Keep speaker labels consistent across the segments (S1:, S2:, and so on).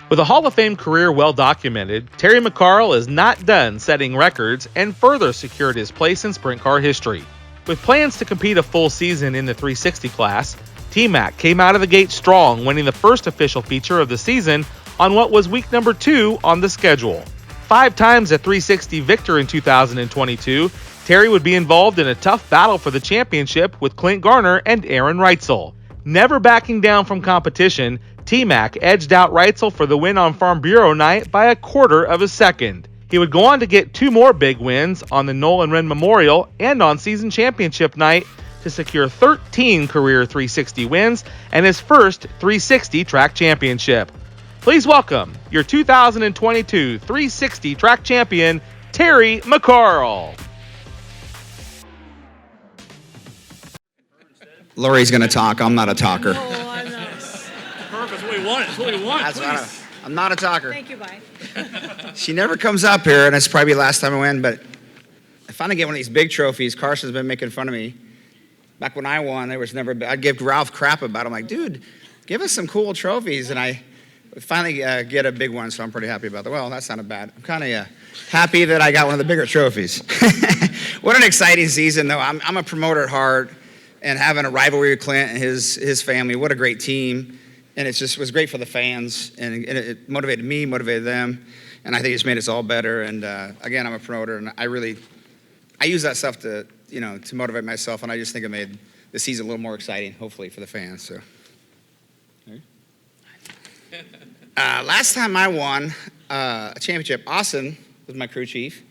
S1: With a Hall of Fame career well documented, Terry McCarl is not done setting records and further secured his place in sprint car history. With plans to compete a full season in the 360 class, T-Mac came out of the gate strong, winning the first official feature of the season on what was week number 2 on the schedule. 5 times a 360 victor in 2022, Terry would be involved in a tough battle for the championship with Clint Garner and Aaron Reitzel. Never backing down from competition, T-Mac edged out Reitzel for the win on Farm Bureau night by a quarter of a second. He would go on to get 2 more big wins on the Nolan Wren Memorial and on season championship night to secure 13 career 360 wins and his first 360 track championship. Please welcome your 2022 360 track champion, Terry McCarl.
S2: Lori's going to talk. I'm not a talker.
S3: No, I'm not.
S4: Perfect. That's what we want. That's what we want.
S2: I'm not a talker.
S3: Thank you, bye.
S2: She never comes up here, and it's probably the last time I win, but I finally get one of these big trophies. Carson's been making fun of me. Back when I won, there was never, I'd give Ralph crap about it. I'm like, dude, give us some cool trophies. And I finally get a big one, so I'm pretty happy about that. Well, that sounded bad. I'm kind of happy that I got one of the bigger trophies. What an exciting season, though. I'm a promoter at heart, and having a rivalry with Clint and his family, what a great team. And it just was great for the fans, and it motivated me, motivated them, and I think it's made us all better. And again, I'm a promoter, and I use that stuff to motivate myself, and I just think it made the season a little more exciting, hopefully, for the fans. So, last time I won a championship, Austin was my crew chief,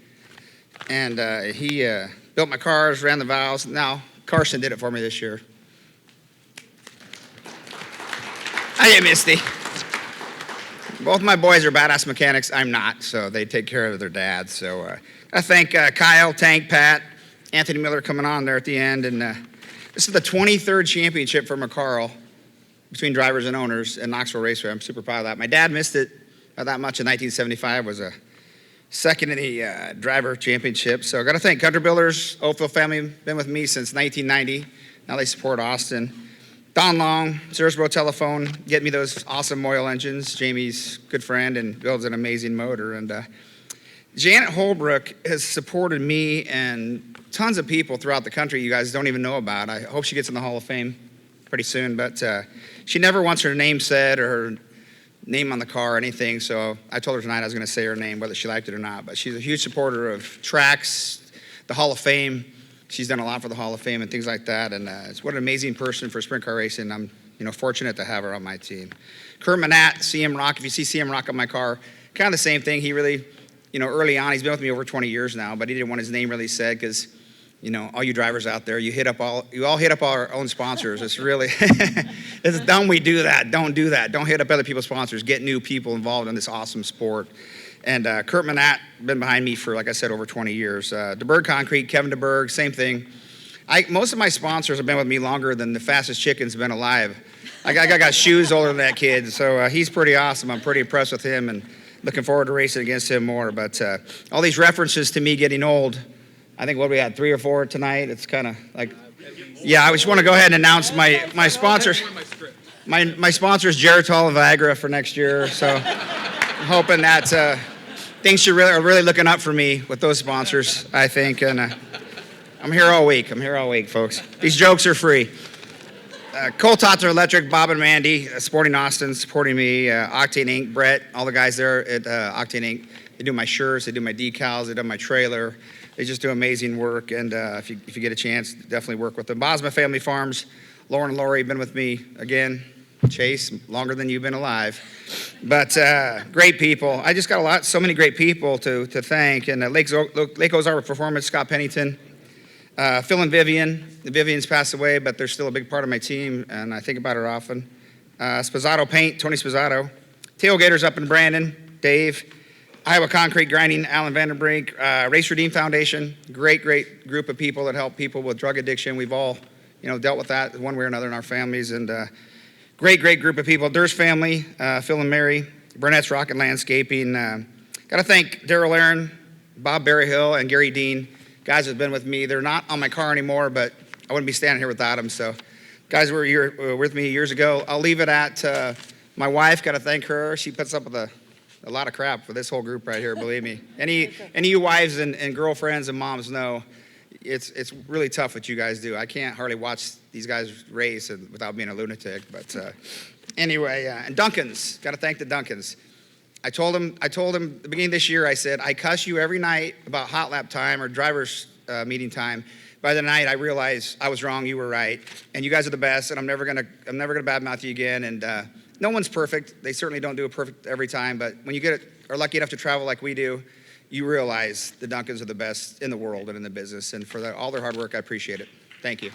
S2: and he built my cars, ran the valves. Now Carson did it for me this year. I get misty. Both my boys are badass mechanics. I'm not, so they take care of their dads. So I thank Kyle, Tank, Pat, Anthony Miller coming on there at the end. And this is the 23rd championship for McCarl between drivers and owners in Knoxville Raceway. I'm super proud of that. My dad missed it not that much in 1975. Was a second in the driver championship. So I got to thank Country Builders, Oakville family, been with me since 1990. Now they support Austin. Don Long, Searsboro Telephone, getting me those awesome oil engines. Jamie's good friend and builds an amazing motor. And Janet Holbrook has supported me and tons of people throughout the country you guys don't even know about. I hope she gets in the Hall of Fame pretty soon. But she never wants her name said or her name on the car or anything. So I told her tonight I was going to say her name, whether she liked it or not. But she's a huge supporter of tracks, the Hall of Fame. She's done a lot for the Hall of Fame and things like that, and it's what an amazing person for sprint car racing. I'm, fortunate to have her on my team. Kurt Manat, CM Rock. If you see CM Rock on my car, kind of the same thing. He really, early on, he's been with me over 20 years now, but he didn't want his name really said because, all you drivers out there, you all hit up our own sponsors. It's really, it's dumb we do that. Don't do that. Don't hit up other people's sponsors. Get new people involved in this awesome sport. And Kurt Manat, been behind me for, like I said, over 20 years. DeBerg Concrete, Kevin DeBerg, same thing. Most of my sponsors have been with me longer than the fastest chicken's been alive. I got shoes older than that kid, so he's pretty awesome. I'm pretty impressed with him and looking forward to racing against him more. But all these references to me getting old, I think we had 3 or 4 tonight. It's kind of like, I just want to go ahead and announce my sponsors. My sponsor is Geritol and Viagra for next year, so I'm hoping that things are really looking up for me with those sponsors, I think, and I'm here all week. Folks. These jokes are free. Cole Totter Electric, Bob and Mandy, Sporting Austin, supporting me, Octane Inc., Brett, all the guys there at Octane Inc. They do my shirts, they do my decals, they do my trailer. They just do amazing work, and if you get a chance, definitely work with them. Bosma Family Farms, Lauren and Lori, been with me again. Chase, longer than you've been alive. But great people. I just got so many great people to thank. And Lake Ozark Performance, Scott Pennington, Phil and Vivian. Vivian's passed away, but they're still a big part of my team, and I think about her often. Spazzato Paint, Tony Spazzato. Tailgaters up in Brandon, Dave. Iowa Concrete Grinding, Alan Vanderbrink. Race Redeem Foundation, great group of people that help people with drug addiction. We've all, dealt with that one way or another in our families, and great group of people. Durst family, Phil and Mary, Burnett's Rocket Landscaping. Got to thank Daryl Aaron, Bob Berryhill, and Gary Dean. Guys have been with me. They're not on my car anymore, but I wouldn't be standing here without them. So guys were with me years ago. I'll leave it at My wife, got to thank her. She puts up with a lot of crap for this whole group right here, believe me. Any of you wives and girlfriends and moms know it's really tough what you guys do. I can't hardly watch these guys race without being a lunatic. But anyway, and Duncans, got to thank the Duncans. I told them at the beginning of this year, I said, I cuss you every night about hot lap time or driver's meeting time. By the night, I realized I was wrong, you were right, and you guys are the best, and I'm never gonna badmouth you again. And no one's perfect. They certainly don't do it perfect every time, but when you are lucky enough to travel like we do, you realize the Duncans are the best in the world and in the business. And for all their hard work, I appreciate it. Thank you.